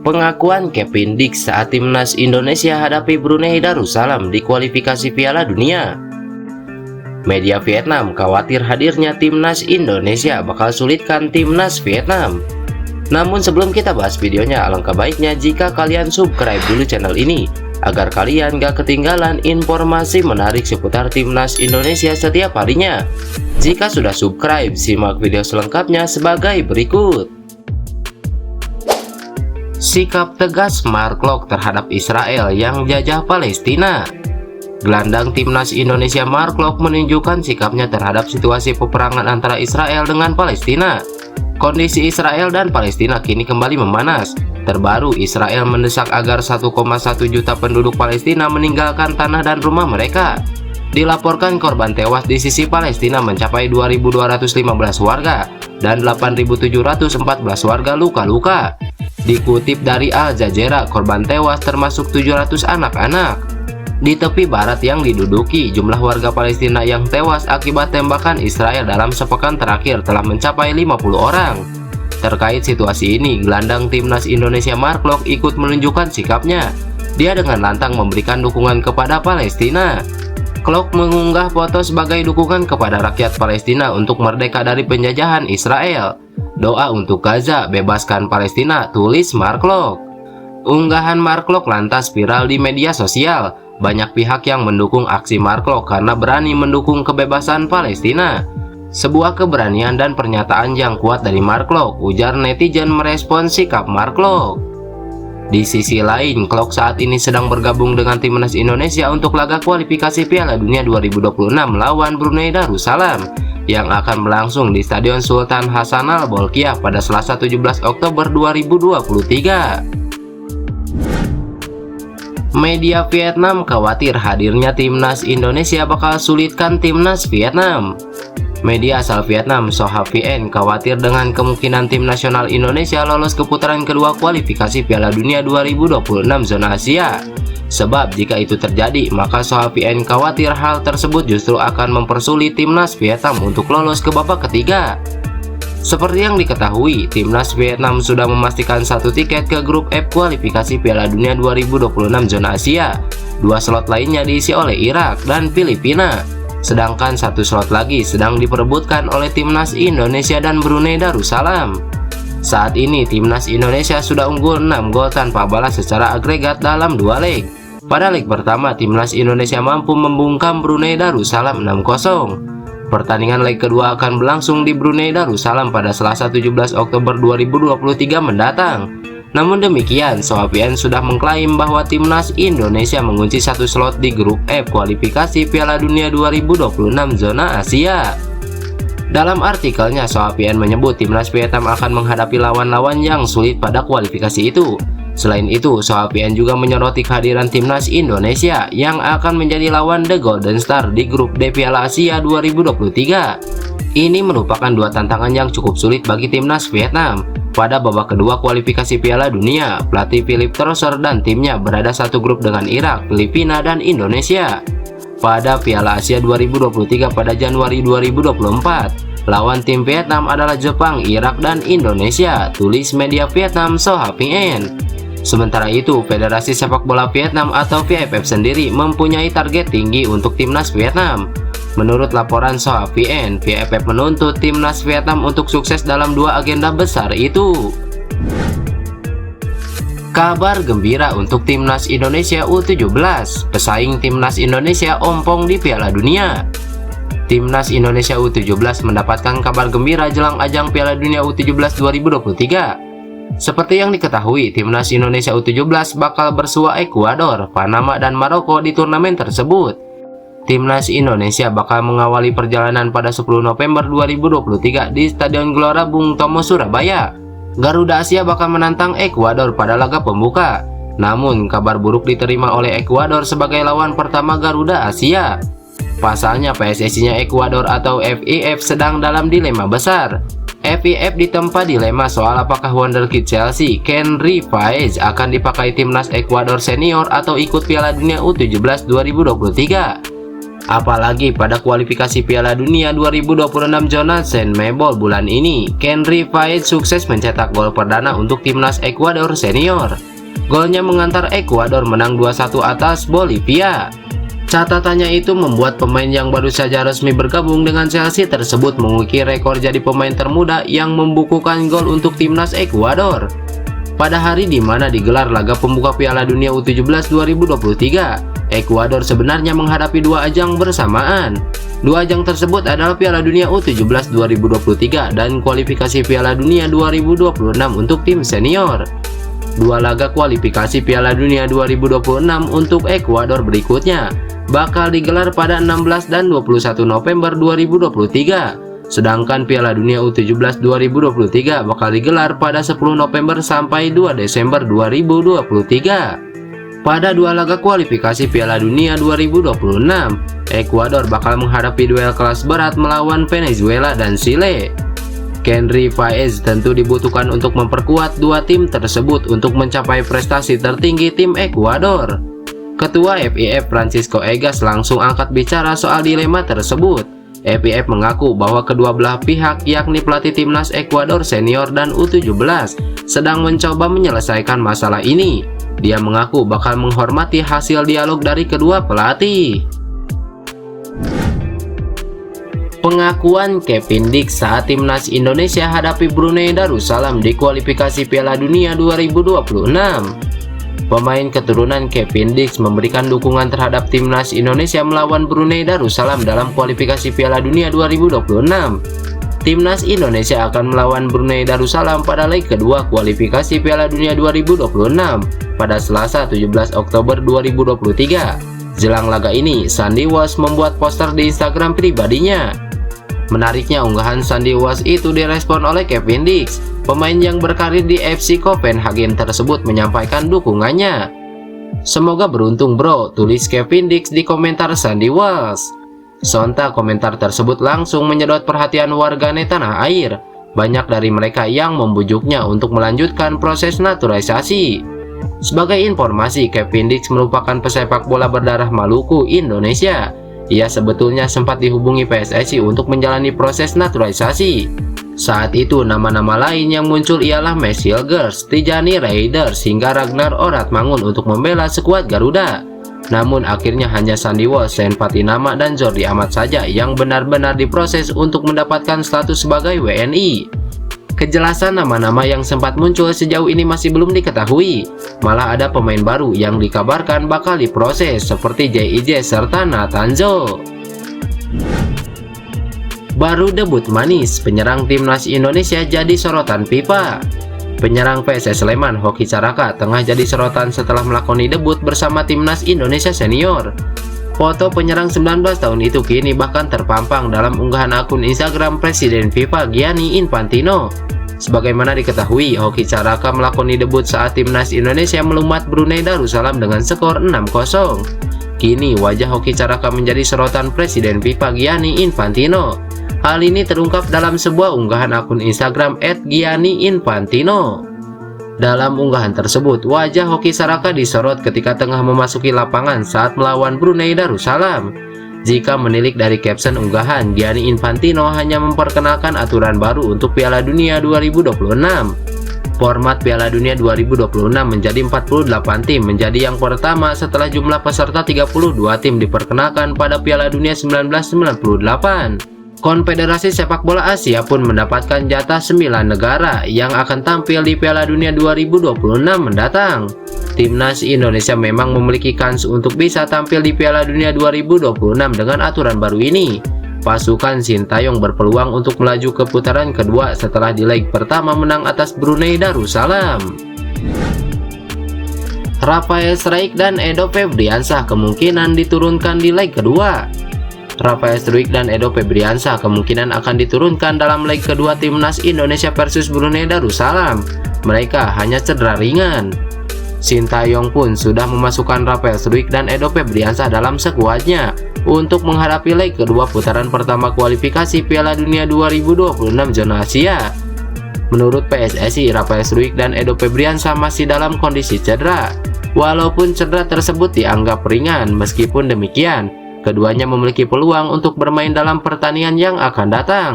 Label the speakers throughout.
Speaker 1: Pengakuan Kevin Dix saat timnas Indonesia hadapi Brunei Darussalam di kualifikasi Piala Dunia. Media Vietnam khawatir hadirnya timnas Indonesia bakal sulitkan timnas Vietnam. Namun sebelum kita bahas videonya, alangkah baiknya jika kalian subscribe dulu channel ini agar kalian gak ketinggalan informasi menarik seputar timnas Indonesia setiap harinya. Jika sudah subscribe, simak video selengkapnya sebagai berikut. Sikap tegas Mark Locke terhadap Israel yang jajah Palestina. Gelandang timnas Indonesia Mark Locke menunjukkan sikapnya terhadap situasi peperangan antara Israel dengan Palestina. Kondisi Israel dan Palestina kini kembali memanas. Terbaru, Israel mendesak agar 1,1 juta penduduk Palestina meninggalkan tanah dan rumah mereka. Dilaporkan korban tewas di sisi Palestina mencapai 2.215 warga dan 8.714 warga luka-luka. Dikutip dari Al Jazeera, korban tewas termasuk 700 anak-anak. Di tepi barat yang diduduki, jumlah warga Palestina yang tewas akibat tembakan Israel dalam sepekan terakhir telah mencapai 50 orang. Terkait situasi ini, gelandang timnas Indonesia Mark Locke ikut menunjukkan sikapnya. Dia dengan lantang memberikan dukungan kepada Palestina. Locke mengunggah foto sebagai dukungan kepada rakyat Palestina untuk merdeka dari penjajahan Israel. Doa untuk Gaza, bebaskan Palestina, tulis Mark Locke. Unggahan Mark Locke lantas viral di media sosial. Banyak pihak yang mendukung aksi Mark Locke karena berani mendukung kebebasan Palestina. Sebuah keberanian dan pernyataan yang kuat dari Mark Locke, ujar netizen merespon sikap Mark Locke. Di sisi lain, Locke saat ini sedang bergabung dengan timnas Indonesia untuk laga kualifikasi Piala Dunia 2026 lawan Brunei Darussalam yang akan berlangsung di Stadion Sultan Hassanal Bolkiah pada Selasa 17 Oktober 2023. Media Vietnam khawatir hadirnya timnas Indonesia bakal sulitkan timnas Vietnam. Media asal Vietnam, Soha VN, khawatir dengan kemungkinan tim nasional Indonesia lolos ke putaran kedua kualifikasi Piala Dunia 2026 zona Asia. Sebab jika itu terjadi, maka Soha VN khawatir hal tersebut justru akan mempersulit timnas Vietnam untuk lolos ke babak ketiga. Seperti yang diketahui, timnas Vietnam sudah memastikan satu tiket ke grup F kualifikasi Piala Dunia 2026 zona Asia. Dua slot lainnya diisi oleh Irak dan Filipina. Sedangkan satu slot lagi sedang diperebutkan oleh timnas Indonesia dan Brunei Darussalam. Saat ini timnas Indonesia sudah unggul 6 gol tanpa balas secara agregat dalam 2 leg. Pada leg pertama, timnas Indonesia mampu membungkam Brunei Darussalam 6-0. Pertandingan leg kedua akan berlangsung di Brunei Darussalam pada Selasa 17 Oktober 2023 mendatang. Namun demikian, Soha VN sudah mengklaim bahwa timnas Indonesia mengunci satu slot di grup F kualifikasi Piala Dunia 2026 zona Asia. Dalam artikelnya, Soha VN menyebut timnas Vietnam akan menghadapi lawan-lawan yang sulit pada kualifikasi itu. Selain itu, Soha VN juga menyoroti kehadiran timnas Indonesia yang akan menjadi lawan The Golden Star di grup D Piala Asia 2023. Ini merupakan dua tantangan yang cukup sulit bagi timnas Vietnam. Pada babak kedua kualifikasi Piala Dunia, pelatih Philip Trosser dan timnya berada satu grup dengan Irak, Filipina, dan Indonesia. Pada Piala Asia 2023 pada Januari 2024, lawan tim Vietnam adalah Jepang, Irak, dan Indonesia, tulis media Vietnam Soha VN. Sementara itu, Federasi Sepak Bola Vietnam atau VFF sendiri mempunyai target tinggi untuk timnas Vietnam. Menurut laporan Soha VN, VFF menuntut timnas Vietnam untuk sukses dalam dua agenda besar itu. Kabar gembira untuk timnas Indonesia U17, pesaing timnas Indonesia ompong di Piala Dunia. Timnas Indonesia U17 mendapatkan kabar gembira jelang ajang Piala Dunia U17 2023. Seperti yang diketahui, timnas Indonesia U17 bakal bersua Ekuador, Panama, dan Maroko di turnamen tersebut. Timnas Indonesia bakal mengawali perjalanan pada 10 November 2023 di Stadion Gelora Bung Tomo, Surabaya. Garuda Asia bakal menantang Ekuador pada laga pembuka. Namun, kabar buruk diterima oleh Ekuador sebagai lawan pertama Garuda Asia. Pasalnya, PSSI-nya Ekuador atau FIF sedang dalam dilema besar. FIF ditempa dilema soal apakah wonderkid Chelsea, Kenry Faez akan dipakai timnas Ekuador senior atau ikut Piala Dunia U17 2023. Apalagi pada kualifikasi Piala Dunia 2026 zona CONMEBOL bulan ini, Kenry Faez sukses mencetak gol perdana untuk timnas Ekuador senior. Golnya mengantar Ekuador menang 2-1 atas Bolivia. Catatannya itu membuat pemain yang baru saja resmi bergabung dengan Chelsea tersebut mengukir rekor jadi pemain termuda yang membukukan gol untuk timnas Ekuador. Pada hari di mana digelar laga pembuka Piala Dunia U17 2023, Ekuador sebenarnya menghadapi dua ajang bersamaan. Dua ajang tersebut adalah Piala Dunia U17 2023 dan kualifikasi Piala Dunia 2026 untuk tim senior. Dua laga kualifikasi Piala Dunia 2026 untuk Ekuador berikutnya bakal digelar pada 16 dan 21 November 2023. Sedangkan Piala Dunia U17 2023 bakal digelar pada 10 November sampai 2 Desember 2023. Pada dua laga kualifikasi Piala Dunia 2026, Ekuador bakal menghadapi duel kelas berat melawan Venezuela dan Chile. Kenry Faez tentu dibutuhkan untuk memperkuat dua tim tersebut untuk mencapai prestasi tertinggi tim Ekuador. Ketua FIF Francisco Egas langsung angkat bicara soal dilema tersebut. FIF mengaku bahwa kedua belah pihak yakni pelatih timnas Ekuador senior dan U17 sedang mencoba menyelesaikan masalah ini. Dia mengaku bakal menghormati hasil dialog dari kedua pelatih. Pengakuan Kevin Dix saat timnas Indonesia hadapi Brunei Darussalam di kualifikasi Piala Dunia 2026. Pemain keturunan Kevin Dix memberikan dukungan terhadap timnas Indonesia melawan Brunei Darussalam dalam kualifikasi Piala Dunia 2026. Timnas Indonesia akan melawan Brunei Darussalam pada leg kedua kualifikasi Piala Dunia 2026 pada Selasa 17 Oktober 2023. Jelang laga ini, Sandy Walsh membuat poster di Instagram pribadinya. Menariknya, unggahan Sandy Walsh itu direspon oleh Kevin Dix. Pemain yang berkarir di FC Copenhagen tersebut menyampaikan dukungannya. "Semoga beruntung bro," tulis Kevin Dix di komentar Sandy Walsh. Sontak komentar tersebut langsung menyedot perhatian warganet tanah air. Banyak dari mereka yang membujuknya untuk melanjutkan proses naturalisasi. Sebagai informasi, Kevin Dix merupakan pesepak bola berdarah Maluku, Indonesia. Ia sebetulnya sempat dihubungi PSSI untuk menjalani proses naturalisasi. Saat itu nama-nama lain yang muncul ialah Messil Girls, Tijani Raiders, hingga Ragnar Oratmangun untuk membela skuad Garuda. Namun akhirnya hanya Sandy Walsh, Sen Patinama, dan Jordi Amat saja yang benar-benar diproses untuk mendapatkan status sebagai WNI. Kejelasan nama-nama yang sempat muncul sejauh ini masih belum diketahui. Malah ada pemain baru yang dikabarkan bakal diproses seperti JIJ serta Natanzo. Baru debut manis, penyerang timnas Indonesia jadi sorotan FIFA. Penyerang PSS Sleman Hoki Caraka tengah jadi sorotan setelah melakoni debut bersama timnas Indonesia senior. Foto penyerang 19 tahun itu kini bahkan terpampang dalam unggahan akun Instagram Presiden FIFA Gianni Infantino. Sebagaimana diketahui, Hoki Caraka melakoni debut saat timnas Indonesia melumat Brunei Darussalam dengan skor 6-0. Kini wajah Hoki Caraka menjadi sorotan Presiden FIFA Gianni Infantino. Hal ini terungkap dalam sebuah unggahan akun Instagram @GianniInfantino. Dalam unggahan tersebut, wajah Hoki Caraka disorot ketika tengah memasuki lapangan saat melawan Brunei Darussalam. Jika menilik dari caption unggahan, Gianni Infantino hanya memperkenalkan aturan baru untuk Piala Dunia 2026. Format Piala Dunia 2026 menjadi 48 tim, menjadi yang pertama setelah jumlah peserta 32 tim diperkenalkan pada Piala Dunia 1998. Konfederasi Sepak Bola Asia pun mendapatkan jatah 9 negara yang akan tampil di Piala Dunia 2026 mendatang. Timnas Indonesia memang memiliki kans untuk bisa tampil di Piala Dunia 2026 dengan aturan baru ini. Pasukan Sintayong berpeluang untuk melaju ke putaran kedua setelah di leg pertama menang atas Brunei Darussalam. Rafael Struijk dan Edo Febriansah kemungkinan diturunkan di leg kedua. Rafael Struijk dan Edo Febriansah kemungkinan akan diturunkan dalam leg kedua timnas Indonesia versus Brunei Darussalam. Mereka hanya cedera ringan. Sintayong pun sudah memasukkan Rafael Struijk dan Edo Febriansah dalam skuadnya untuk menghadapi leg kedua putaran pertama kualifikasi Piala Dunia 2026 zona Asia. Menurut PSSI, Rafael Struijk dan Edo Febriansah masih dalam kondisi cedera. Walaupun cedera tersebut dianggap ringan, meskipun demikian, keduanya memiliki peluang untuk bermain dalam pertandingan yang akan datang.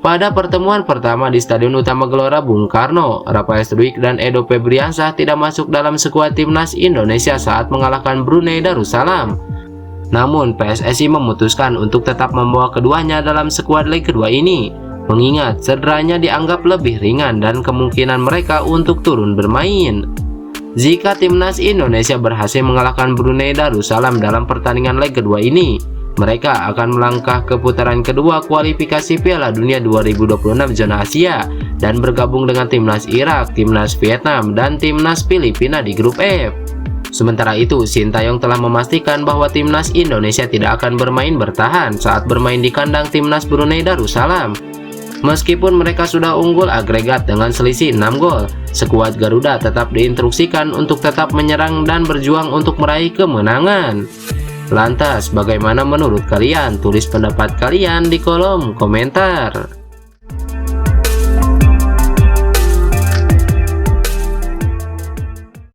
Speaker 1: Pada pertemuan pertama di Stadion Utama Gelora Bung Karno, Rafael Struijk dan Edo Febriansah tidak masuk dalam skuad timnas Indonesia saat mengalahkan Brunei Darussalam. Namun, PSSI memutuskan untuk tetap membawa keduanya dalam skuad leg kedua ini, mengingat cederanya dianggap lebih ringan dan kemungkinan mereka untuk turun bermain. Jika timnas Indonesia berhasil mengalahkan Brunei Darussalam dalam pertandingan leg kedua ini, mereka akan melangkah ke putaran kedua kualifikasi Piala Dunia 2026 zona Asia dan bergabung dengan timnas Irak, timnas Vietnam, dan timnas Filipina di grup F. Sementara itu, Sintayong telah memastikan bahwa timnas Indonesia tidak akan bermain bertahan saat bermain di kandang timnas Brunei Darussalam. Meskipun mereka sudah unggul agregat dengan selisih 6 gol, skuad Garuda tetap diinstruksikan untuk tetap menyerang dan berjuang untuk meraih kemenangan. Lantas, bagaimana menurut kalian? Tulis pendapat kalian di kolom komentar.